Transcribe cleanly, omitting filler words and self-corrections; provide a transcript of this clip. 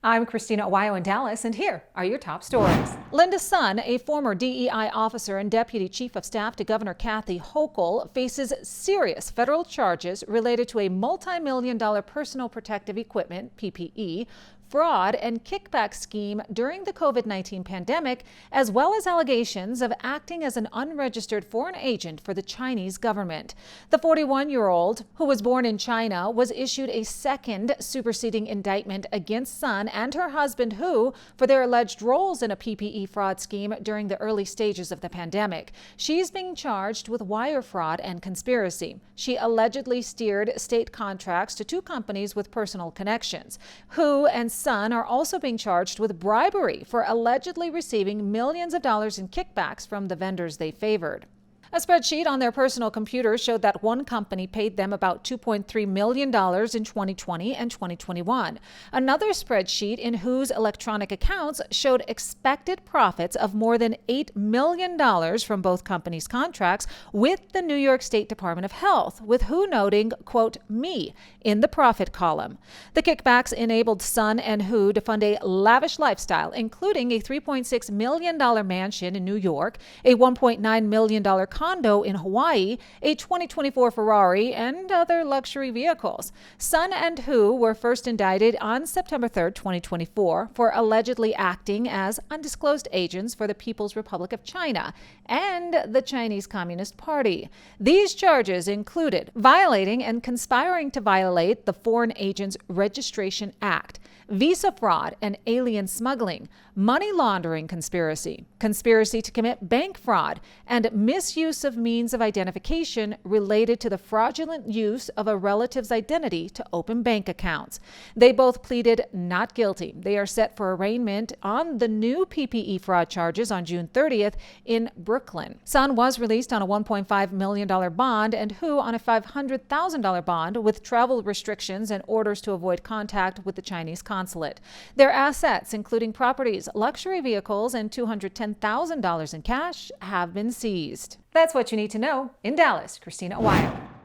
I'm Christina Aguayo in Dallas, and here are your top stories. Linda's son, a former DEI officer and deputy chief of staff to Governor Kathy Hochul, faces serious federal charges related to a multi-million-dollar personal protective equipment, PPE, fraud and kickback scheme during the COVID-19 pandemic, as well as allegations of acting as an unregistered foreign agent for the Chinese government. The 41-year-old, who was born in China, was issued a second superseding indictment against Sun and her husband, Hu, for their alleged roles in a PPE fraud scheme during the early stages of the pandemic. She's being charged with wire fraud and conspiracy. She allegedly steered state contracts to two companies with personal connections. Hu and Sun are also being charged with bribery for allegedly receiving millions of dollars in kickbacks from the vendors they favored. A spreadsheet on their personal computers showed that one company paid them about $2.3 million in 2020 and 2021. Another spreadsheet in Hu's electronic accounts showed expected profits of more than $8 million from both companies' contracts with the New York State Department of Health, with Hu noting, quote, "me" in the profit column. The kickbacks enabled Sun and Hu to fund a lavish lifestyle, including a $3.6 million mansion in New York, a $1.9 million condo in Hawaii, a 2024 Ferrari, and other luxury vehicles. Sun and Hu were first indicted on September 3, 2024, for allegedly acting as undisclosed agents for the People's Republic of China and the Chinese Communist Party. These charges included violating and conspiring to violate the Foreign Agents Registration Act, visa fraud and alien smuggling, money laundering conspiracy, conspiracy to commit bank fraud, and misuse of means of identification related to the fraudulent use of a relative's identity to open bank accounts. They both pleaded not guilty. They are set for arraignment on the new PPE fraud charges on June 30th in Brooklyn. Sun was released on a $1.5 million bond and Hu on a $500,000 bond with travel restrictions and orders to avoid contact with the Chinese consulate. Their assets, including properties, luxury vehicles, and $210,000 in cash, have been seized. That's what you need to know. In Dallas, Christina Aguayo.